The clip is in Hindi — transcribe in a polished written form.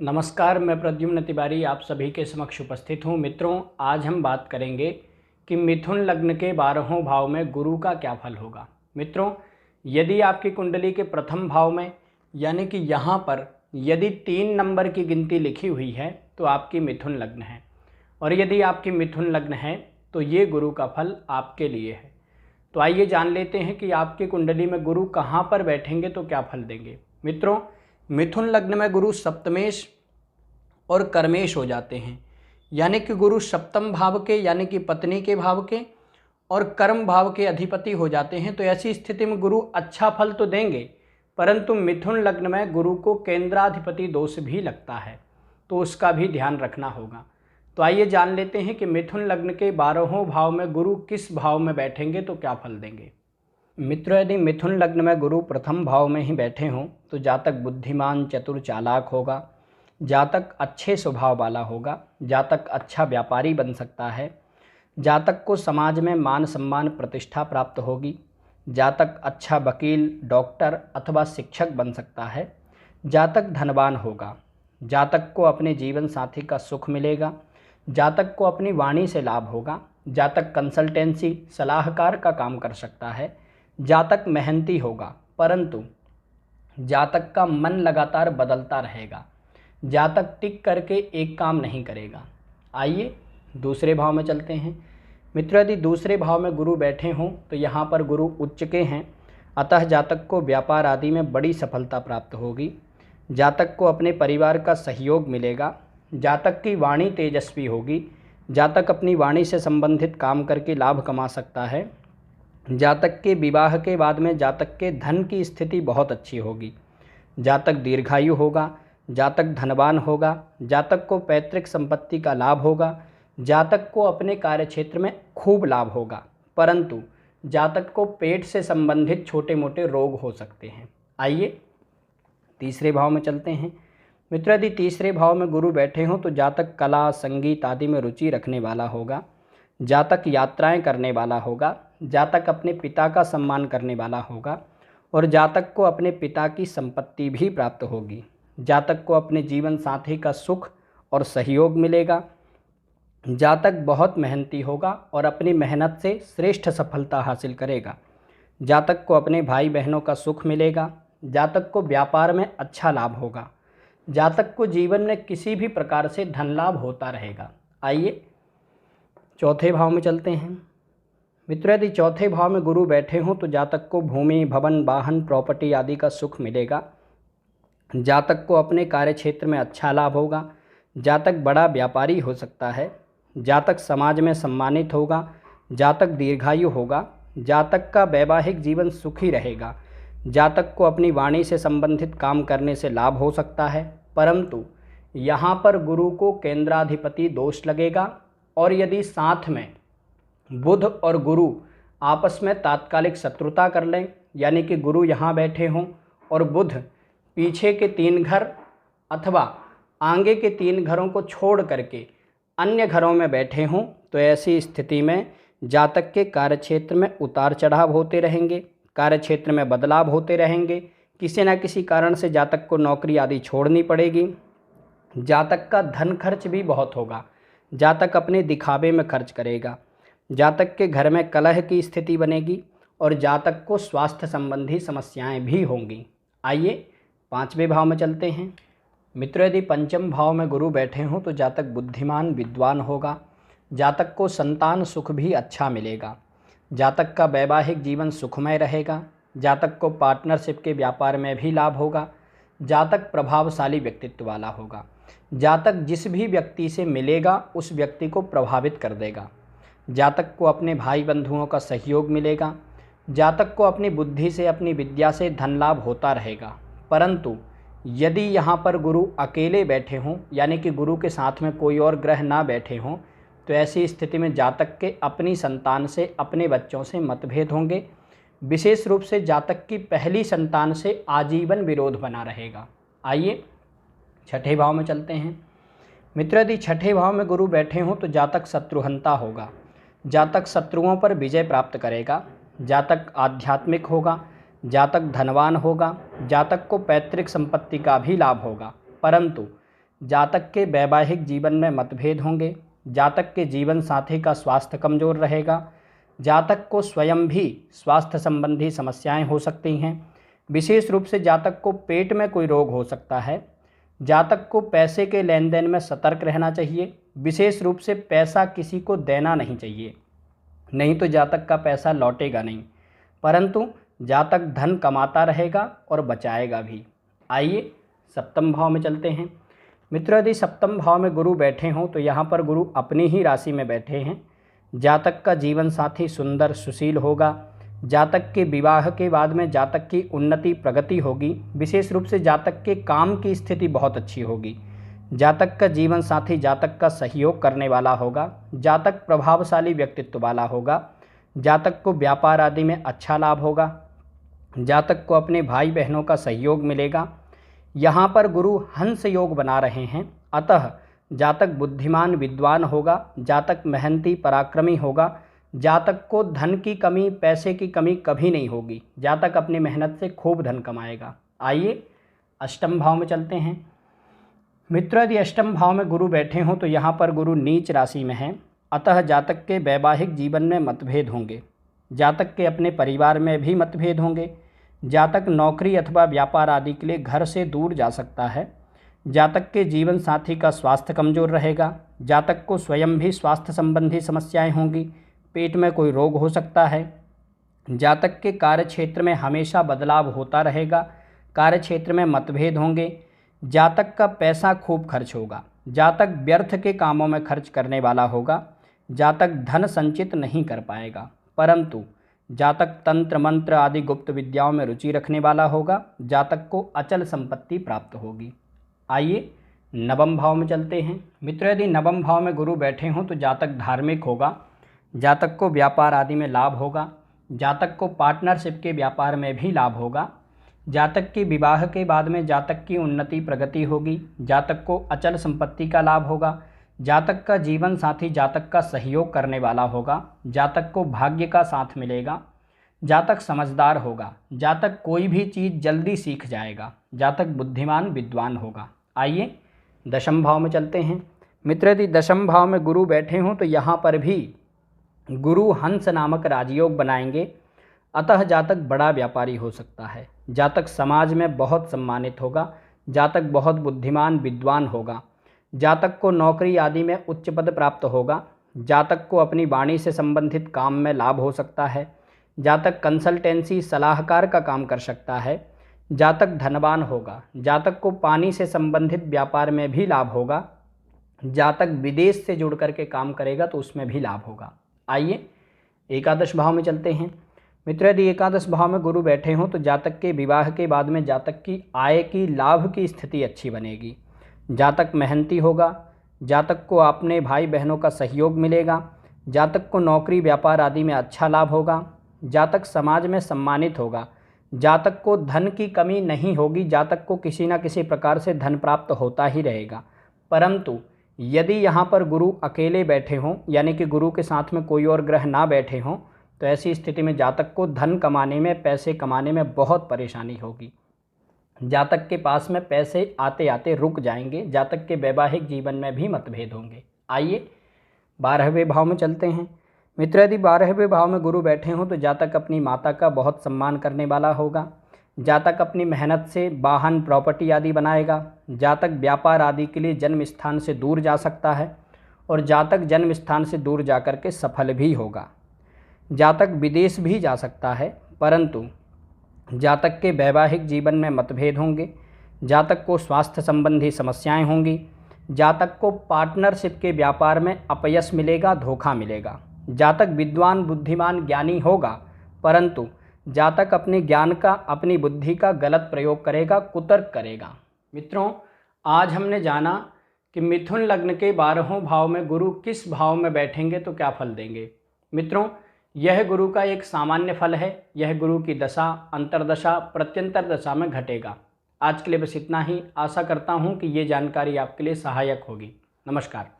नमस्कार, मैं प्रद्युम्न तिवारी आप सभी के समक्ष उपस्थित हूँ। मित्रों, आज हम बात करेंगे कि मिथुन लग्न के 12वें भाव में गुरु का क्या फल होगा। मित्रों, यदि आपकी कुंडली के प्रथम भाव में यानी कि यहाँ पर यदि 3 नंबर की गिनती लिखी हुई है तो आपकी मिथुन लग्न है, और यदि आपकी मिथुन लग्न है तो ये गुरु का फल आपके लिए है। तो आइए जान लेते हैं कि आपकी कुंडली में गुरु कहाँ पर बैठेंगे तो क्या फल देंगे। मित्रों, मिथुन लग्न में गुरु सप्तमेश और कर्मेश हो जाते हैं, यानी कि गुरु सप्तम भाव के यानी कि पत्नी के भाव के और कर्म भाव के अधिपति हो जाते हैं। तो ऐसी स्थिति में गुरु अच्छा फल तो देंगे, परंतु मिथुन लग्न में गुरु को केंद्राधिपति दोष भी लगता है, तो उसका भी ध्यान रखना होगा। तो आइए जान लेते हैं कि मिथुन लग्न के 12वें भाव में गुरु किस भाव में बैठेंगे तो क्या फल देंगे। मित्रों, यदि मिथुन लग्न में गुरु प्रथम भाव में ही बैठे हों तो जातक बुद्धिमान चतुर चालाक होगा, जातक अच्छे स्वभाव वाला होगा, जातक अच्छा व्यापारी बन सकता है, जातक को समाज में मान सम्मान प्रतिष्ठा प्राप्त होगी, जातक अच्छा वकील डॉक्टर अथवा शिक्षक बन सकता है, जातक धनवान होगा, जातक को अपने जीवन साथी का सुख मिलेगा, जातक को अपनी वाणी से लाभ होगा, जातक कंसल्टेंसी सलाहकार का काम कर सकता है, जातक मेहनती होगा परंतु जातक का मन लगातार बदलता रहेगा, जातक टिक करके एक काम नहीं करेगा। आइए दूसरे भाव में चलते हैं। मित्रों, यदि दूसरे भाव में गुरु बैठे हों तो यहाँ पर गुरु उच्च के हैं, अतः जातक को व्यापार आदि में बड़ी सफलता प्राप्त होगी, जातक को अपने परिवार का सहयोग मिलेगा, जातक की वाणी तेजस्वी होगी, जातक अपनी वाणी से संबंधित काम करके लाभ कमा सकता है, जातक के विवाह के बाद में जातक के धन की स्थिति बहुत अच्छी होगी, जातक दीर्घायु होगा, जातक धनवान होगा, जातक को पैतृक संपत्ति का लाभ होगा, जातक को अपने कार्यक्षेत्र में खूब लाभ होगा, परंतु जातक को पेट से संबंधित छोटे मोटे रोग हो सकते हैं। आइए तीसरे भाव में चलते हैं। मित्रों, यदि तीसरे भाव में गुरु बैठे हों तो जातक कला संगीत आदि में रुचि रखने वाला होगा, जातक यात्राएं करने वाला होगा, जातक अपने पिता का सम्मान करने वाला होगा और जातक को अपने पिता की संपत्ति भी प्राप्त होगी, जातक को अपने जीवन साथी का सुख और सहयोग मिलेगा, जातक बहुत मेहनती होगा और अपनी मेहनत से श्रेष्ठ सफलता हासिल करेगा, जातक को अपने भाई बहनों का सुख मिलेगा, जातक को व्यापार में अच्छा लाभ होगा, जातक को जीवन में किसी भी प्रकार से धन लाभ होता रहेगा। आइए चौथे भाव में चलते हैं। मित्रों, यदि चौथे भाव में गुरु बैठे हों तो जातक को भूमि भवन वाहन प्रॉपर्टी आदि का सुख मिलेगा, जातक को अपने कार्य क्षेत्र में अच्छा लाभ होगा, जातक बड़ा व्यापारी हो सकता है, जातक समाज में सम्मानित होगा, जातक दीर्घायु होगा, जातक का वैवाहिक जीवन सुखी रहेगा, जातक को अपनी वाणी से संबंधित काम करने से लाभ हो सकता है, परंतु यहाँ पर गुरु को केंद्राधिपति दोष लगेगा, और यदि साथ में बुध और गुरु आपस में तात्कालिक शत्रुता कर लें, यानी कि गुरु यहाँ बैठे हों और बुध पीछे के 3 घर अथवा आगे के 3 घरों को छोड़ करके अन्य घरों में बैठे हों, तो ऐसी स्थिति में जातक के कार्यक्षेत्र में उतार चढ़ाव होते रहेंगे, कार्यक्षेत्र में बदलाव होते रहेंगे, किसी न किसी कारण से जातक को नौकरी आदि छोड़नी पड़ेगी, जातक का धन खर्च भी बहुत होगा, जातक अपने दिखावे में खर्च करेगा, जातक के घर में कलह की स्थिति बनेगी और जातक को स्वास्थ्य संबंधी समस्याएं भी होंगी। आइए 5वें भाव में चलते हैं। मित्रों, यदि पंचम भाव में गुरु बैठे हों तो जातक बुद्धिमान विद्वान होगा, जातक को संतान सुख भी अच्छा मिलेगा, जातक का वैवाहिक जीवन सुखमय रहेगा, जातक को पार्टनरशिप के व्यापार में भी लाभ होगा, जातक प्रभावशाली व्यक्तित्व वाला होगा, जातक जिस भी व्यक्ति से मिलेगा उस व्यक्ति को प्रभावित कर देगा, जातक को अपने भाई बंधुओं का सहयोग मिलेगा, जातक को अपनी बुद्धि से अपनी विद्या से धन लाभ होता रहेगा, परंतु यदि यहाँ पर गुरु अकेले बैठे हों यानी कि गुरु के साथ में कोई और ग्रह ना बैठे हों, तो ऐसी स्थिति में जातक के अपनी संतान से अपने बच्चों से मतभेद होंगे, विशेष रूप से जातक की पहली संतान से आजीवन विरोध बना रहेगा। आइए छठे भाव में चलते हैं। मित्र, यदि छठे भाव में गुरु बैठे हों तो जातक शत्रुहंता होगा, जातक शत्रुओं पर विजय प्राप्त करेगा, जातक आध्यात्मिक होगा, जातक धनवान होगा, जातक को पैतृक संपत्ति का भी लाभ होगा, परंतु जातक के वैवाहिक जीवन में मतभेद होंगे। जातक के जीवन साथी का स्वास्थ्य कमज़ोर रहेगा। जातक को स्वयं भी स्वास्थ्य संबंधी समस्याएं हो सकती हैं। विशेष रूप से जातक को पेट में कोई रोग हो सकता है। जातक को पैसे के लेन देन में सतर्क रहना चाहिए। विशेष रूप से पैसा किसी को देना नहीं चाहिए, नहीं तो जातक का पैसा लौटेगा नहीं, परंतु जातक धन कमाता रहेगा और बचाएगा भी। आइए सप्तम भाव में चलते हैं। मित्रों, यदि सप्तम भाव में गुरु बैठे हों तो यहाँ पर गुरु अपनी ही राशि में बैठे हैं। जातक का जीवन साथी सुंदर सुशील होगा। जातक के विवाह के बाद में जातक की उन्नति प्रगति होगी। विशेष रूप से जातक के काम की स्थिति बहुत अच्छी होगी। जातक का जीवन साथी जातक का सहयोग करने वाला होगा। जातक प्रभावशाली व्यक्तित्व वाला होगा। जातक को व्यापार आदि में अच्छा लाभ होगा। जातक को अपने भाई बहनों का सहयोग मिलेगा। यहाँ पर गुरु हंस योग बना रहे हैं, अतः जातक बुद्धिमान विद्वान होगा। जातक मेहनती पराक्रमी होगा। जातक को धन की कमी, पैसे की कमी कभी नहीं होगी। जातक अपनी मेहनत से खूब धन कमाएगा। आइए अष्टम भाव में चलते हैं। मित्रों, यदि अष्टम भाव में गुरु बैठे हों तो यहाँ पर गुरु नीच राशि में हैं, अतः जातक के वैवाहिक जीवन में मतभेद होंगे। जातक के अपने परिवार में भी मतभेद होंगे। जातक नौकरी अथवा व्यापार आदि के लिए घर से दूर जा सकता है। जातक के जीवन साथी का स्वास्थ्य कमज़ोर रहेगा। जातक को स्वयं भी स्वास्थ्य संबंधी समस्याएं होंगी। पेट में कोई रोग हो सकता है। जातक के कार्य क्षेत्र में हमेशा बदलाव होता रहेगा। कार्य क्षेत्र में मतभेद होंगे। जातक का पैसा खूब खर्च होगा। जातक व्यर्थ के कामों में खर्च करने वाला होगा। जातक धन संचित नहीं कर पाएगा, परंतु जातक तंत्र मंत्र आदि गुप्त विद्याओं में रुचि रखने वाला होगा। जातक को अचल संपत्ति प्राप्त होगी। आइए नवम भाव में चलते हैं। मित्रों, यदि नवम भाव में गुरु बैठे हों तो जातक धार्मिक होगा। जातक को व्यापार आदि में लाभ होगा। जातक को पार्टनरशिप के व्यापार में भी लाभ होगा। जातक के विवाह के बाद में जातक की उन्नति प्रगति होगी। जातक को अचल संपत्ति का लाभ होगा। जातक का जीवन साथी जातक का सहयोग करने वाला होगा। जातक को भाग्य का साथ मिलेगा। जातक समझदार होगा। जातक कोई भी चीज़ जल्दी सीख जाएगा। जातक बुद्धिमान विद्वान होगा। आइए दशम भाव में चलते हैं। मित्र, यदि दशम भाव में गुरु बैठे हों तो यहाँ पर भी गुरु हंस नामक राजयोग बनाएंगे, अतः जातक बड़ा व्यापारी हो सकता है। जातक समाज में बहुत सम्मानित होगा। जातक बहुत बुद्धिमान विद्वान होगा। जातक को नौकरी आदि में उच्च पद प्राप्त होगा। जातक को अपनी वाणी से संबंधित काम में लाभ हो सकता है। जातक कंसल्टेंसी सलाहकार का काम कर सकता है। जातक धनवान होगा। जातक को पानी से संबंधित व्यापार में भी लाभ होगा। जातक विदेश से जुड़ करके काम करेगा तो उसमें भी लाभ होगा। आइए एकादश भाव में चलते हैं। मित्र, यदि एकादश भाव में गुरु बैठे हों तो जातक के विवाह के बाद में जातक की आय की लाभ की स्थिति अच्छी बनेगी। जातक मेहनती होगा। जातक को अपने भाई बहनों का सहयोग मिलेगा। जातक को नौकरी व्यापार आदि में अच्छा लाभ होगा। जातक समाज में सम्मानित होगा। जातक को धन की कमी नहीं होगी। जातक को किसी न किसी प्रकार से धन प्राप्त होता ही रहेगा, परंतु यदि यहाँ पर गुरु अकेले बैठे हों, यानी कि गुरु के साथ में कोई और ग्रह ना बैठे हों, तो ऐसी स्थिति में जातक को धन कमाने में, पैसे कमाने में बहुत परेशानी होगी। जातक के पास में पैसे आते आते रुक जाएंगे। जातक के वैवाहिक जीवन में भी मतभेद होंगे। आइए 12वें भाव में चलते हैं। मित्र, यदि 12वें भाव में गुरु बैठे हों तो जातक अपनी माता का बहुत सम्मान करने वाला होगा। जातक अपनी मेहनत से वाहन प्रॉपर्टी आदि बनाएगा। जातक व्यापार आदि के लिए जन्म स्थान से दूर जा सकता है और जातक जन्म स्थान से दूर जाकर के सफल भी होगा। जातक विदेश भी जा सकता है, परंतु जातक के वैवाहिक जीवन में मतभेद होंगे। जातक को स्वास्थ्य संबंधी समस्याएं होंगी। जातक को पार्टनरशिप के व्यापार में अपयश मिलेगा, धोखा मिलेगा। जातक विद्वान बुद्धिमान ज्ञानी होगा, परंतु जातक अपने ज्ञान का, अपनी बुद्धि का गलत प्रयोग करेगा, कुतर्क करेगा। मित्रों, आज हमने जाना कि मिथुन लग्न के 12वें भाव में गुरु किस भाव में बैठेंगे तो क्या फल देंगे। मित्रों, यह गुरु का एक सामान्य फल है। यह गुरु की दशा, अंतर्दशा, प्रत्यंतर दशा में घटेगा। आज के लिए बस इतना ही। आशा करता हूँ कि ये जानकारी आपके लिए सहायक होगी। नमस्कार।